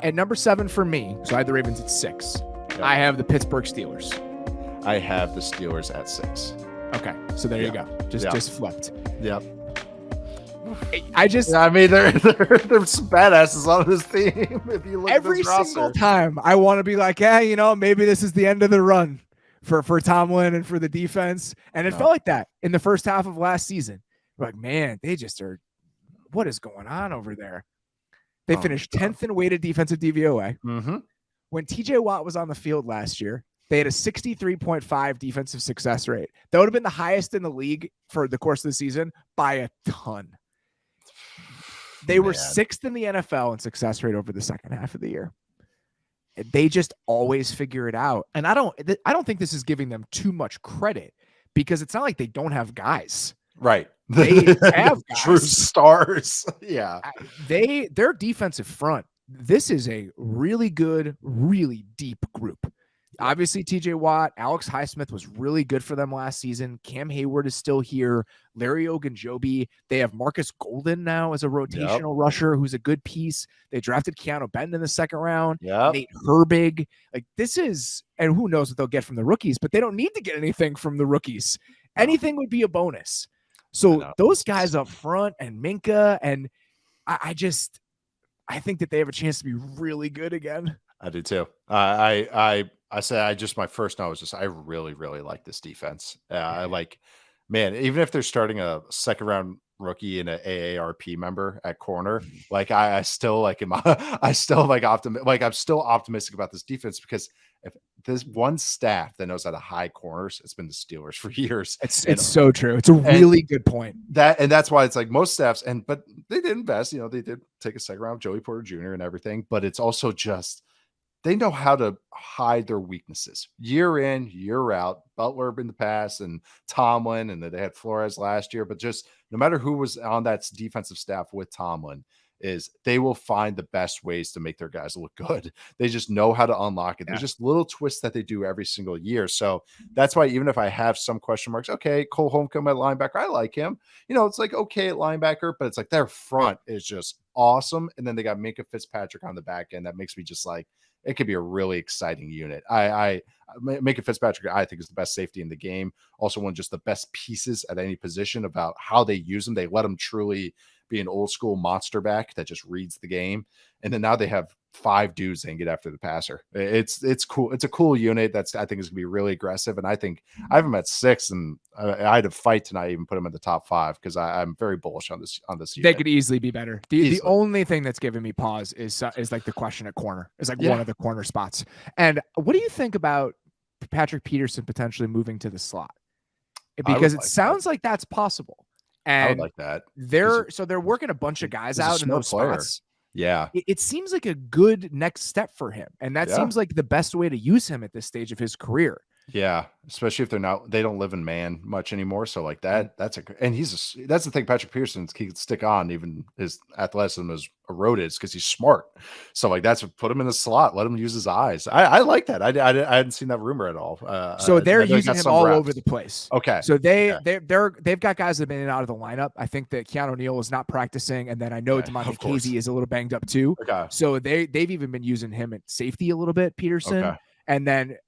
At number 7 for me, so I had the Ravens at 6. Yep. I have the Pittsburgh Steelers. I have the Steelers at 6. Okay, so there you go. Just flipped. Yep. I mean, there's some badasses on this team. If you look every at this single roster. time, I want to be like, maybe this is the end of the run for Tomlin and for the defense. And it felt like that in the first half of last season. We're like, man, they just are. What is going on over there? They finished 10th in weighted defensive DVOA. Mm-hmm. When TJ Watt was on the field last year, they had a 63.5 defensive success rate. That would have been the highest in the league for the course of the season by a ton. They were 6th in the NFL in success rate over the second half of the year. They just always figure it out. And I don't think this is giving them too much credit because it's not like they don't have guys. Right. They have guys. True stars. Yeah. Their defensive front, this is a really good, really deep group. Obviously, TJ Watt, Alex Highsmith was really good for them last season. Cam Hayward is still here. Larry Ogunjobi. They have Marcus Golden now as a rotational rusher who's a good piece. They drafted Keanu Benton in the second round. Nate Herbig. Like this is, and who knows what they'll get from the rookies, but they don't need to get anything from the rookies. Anything would be a bonus. So those guys up front and Minka, and I think that they have a chance to be really good again. I do too. I said, my first note was just, I really, really like this defense. I like, man, even if they're starting a second round rookie and an AARP member at corner, like I still like him. I'm still optimistic about this defense because if there's one staff that knows how to hide corners, it's been the Steelers for years. It's so true. It's a really good point. That's why it's like most staffs, but they did invest, they did take a second round, Joey Porter Jr. and everything, but it's also just, they know how to hide their weaknesses year in, year out. Butler in the past and Tomlin, and they had Flores last year, but just no matter who was on that defensive staff with Tomlin, is they will find the best ways to make their guys look good. They just know how to unlock it. There's just little twists that they do every single year. So that's why even if I have some question marks, okay, Cole Holmcomb at linebacker, I like him. It's like okay at linebacker, but it's like their front is just awesome. And then they got Minka Fitzpatrick on the back end. That makes me just like, it could be a really exciting unit. I Minka Fitzpatrick, I think, is the best safety in the game. Also one of just the best pieces at any position about how they use him. They let him truly be an old school monster back that just reads the game. And then now they have 5 dudes that can get after the passer. It's cool. It's a cool unit I think is gonna be really aggressive. And I think I have them at 6, and I had to fight tonight, even put them in the top 5 because I'm very bullish on this unit. They could easily be better. The only thing that's giving me pause is like the question at corner. Is like one of the corner spots. And what do you think about Patrick Peterson potentially moving to the slot? Because it sounds like that's possible. And I would like that. They're working a bunch of guys out in those spots. Yeah. It seems like a good next step for him. And that seems like the best way to use him at this stage of his career. Yeah. Especially if they don't live in man much anymore. So like that's the thing. Patrick Pearson can stick on, even his athleticism is eroded because he's smart. So like that's what put him in the slot. Let him use his eyes. I like that. I hadn't seen that rumor at all. So they're using him all over the place. Okay. So they've got guys that have been in and out of the lineup. I think that Keanu Neal is not practicing, and then I know DeMonte Casey is a little banged up too. Okay. So they've even been using him at safety a little bit, Peterson, and then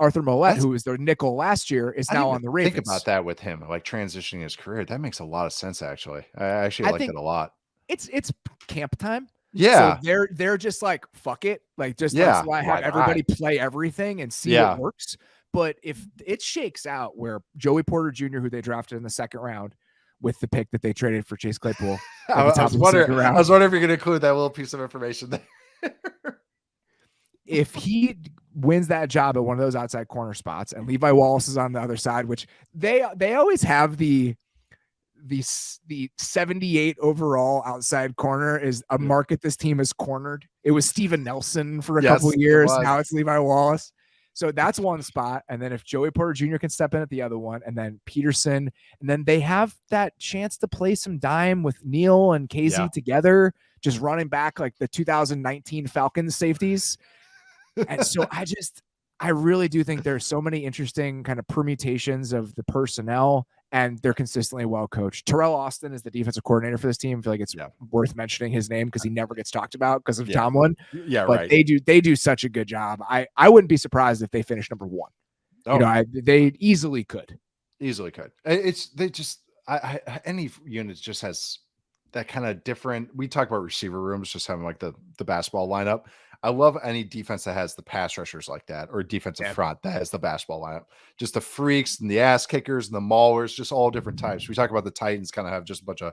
Arthur Mollett, who was their nickel last year, is now on the Ravens. Think about that with him, like transitioning his career. That makes a lot of sense, actually. I actually like it a lot. It's camp time. Yeah. So they're just like, fuck it. Like, just let's have everybody play everything and see what works. But if it shakes out where Joey Porter Jr., who they drafted in the second round with the pick that they traded for Chase Claypool, I was wondering if you're going to include that little piece of information there. If he wins that job at one of those outside corner spots and Levi Wallace is on the other side, which they always have the 78 overall outside corner is a market this team has cornered. It was Steven Nelson for a couple of years. Now it's Levi Wallace. So that's one spot. And then if Joey Porter Jr. can step in at the other one, and then Peterson, and then they have that chance to play some dime with Neal and Casey together, just running back like the 2019 Falcons safeties. And so I really do think there's so many interesting kind of permutations of the personnel and they're consistently well coached. Terrell Austin is the defensive coordinator for this team. I feel like it's worth mentioning his name because he never gets talked about because of Tomlin. Yeah, but right. They do such a good job. I wouldn't be surprised if they finish number 1. Oh. They easily could. Any unit just has that kind of different. We talk about receiver rooms, just having like the basketball lineup. I love any defense that has the pass rushers like that, or defensive front that has the basketball lineup. Just the freaks and the ass kickers and the maulers, just all different types. We talk about the Titans kind of have just a bunch of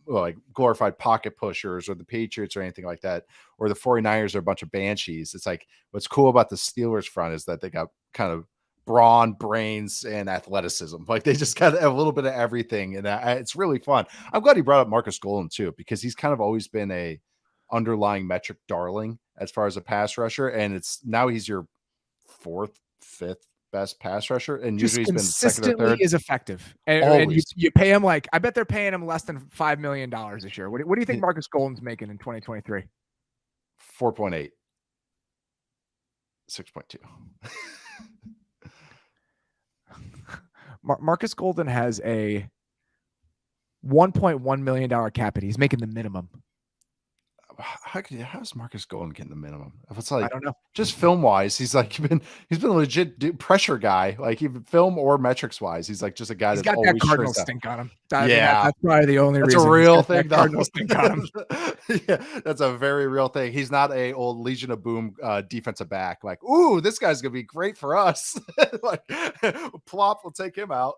like glorified pocket pushers, or the Patriots or anything like that, or the 49ers are a bunch of banshees. It's like what's cool about the Steelers front is that they got kind of brawn, brains, and athleticism. Like they just got a little bit of everything, and it's really fun. I'm glad he brought up Marcus Golden too, because he's kind of always been a underlying metric darling as far as a pass rusher, and it's now he's your 4th, 5th best pass rusher, and just usually he's been second or third. Is effective, and you pay him like I bet they're paying him less than $5 million this year. What do you think Marcus Golden's making in 2023? 4.8, 6.2. Marcus Golden has a $1.1 million cap hit. He's making the minimum. How's Marcus Golden getting the minimum? If it's like, I don't know, just film wise, he's been a legit pressure guy, like even film or metrics wise, he's like just a guy that's got that Cardinal stink on him. That's probably the only reason. That's a real thing. Cardinal stink on him. Yeah, that's a very real thing. He's not a old Legion of Boom defensive back. Like, ooh, this guy's gonna be great for us. Like, plop, we'll take him out.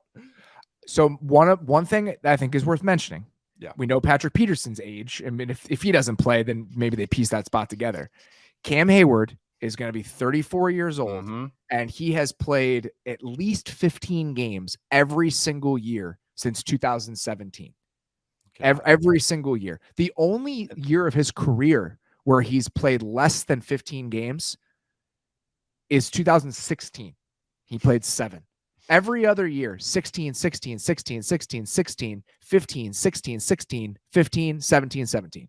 So one thing that I think is worth mentioning. Yeah, we know Patrick Peterson's age. I mean, if he doesn't play, then maybe they piece that spot together. Cam Hayward is going to be 34 years old, and he has played at least 15 games every single year since 2017. Every single year. The only year of his career where he's played less than 15 games is 2016. He played 7. Every other year, 16, 16, 16, 16, 16, 15, 16, 16, 15, 17, 17.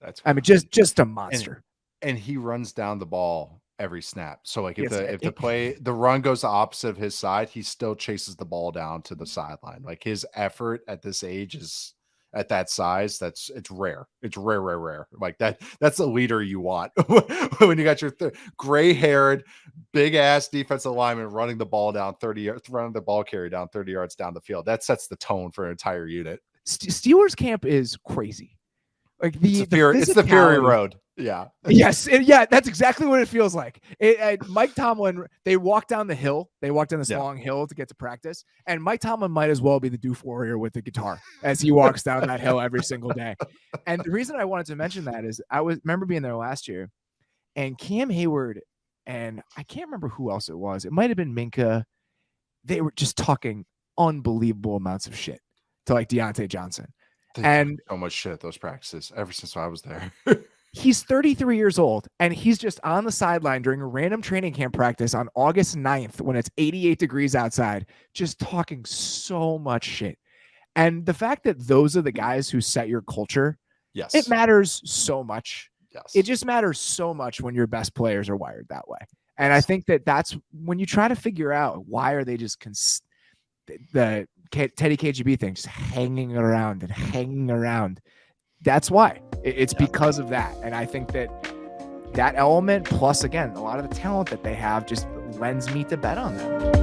That's crazy. I mean, just a monster. And he runs down the ball every snap. So like if the run goes the opposite of his side, he still chases the ball down to the sideline. Like his effort at this age is at that size, it's rare. It's rare. Like that's the leader you want when you got your gray-haired, big-ass defensive lineman running the ball down 30, running the ball carry down 30 yards down the field. That sets the tone for an entire unit. Steelers camp is crazy. Like it's the Fury Road. Yeah. Yes. Yeah. That's exactly what it feels like. Mike Tomlin, they walk down the hill. They walk down this long hill to get to practice. And Mike Tomlin might as well be the Doof Warrior with the guitar as he walks down that hill every single day. And the reason I wanted to mention that is remember being there last year, and Cam Hayward, and I can't remember who else it was. It might have been Minka. They were just talking unbelievable amounts of shit to like Deontay Johnson. And so much shit at those practices ever since I was there. He's 33 years old, and he's just on the sideline during a random training camp practice on August 9th when it's 88 degrees outside, just talking so much shit. And the fact that those are the guys who set your culture, it matters so much. Yes. It just matters so much when your best players are wired that way. And I think that's when you try to figure out why are they just the Teddy KGB thing, just hanging around. That's why. It's because of that. And I think that element, plus again, a lot of the talent that they have, just lends me to bet on them.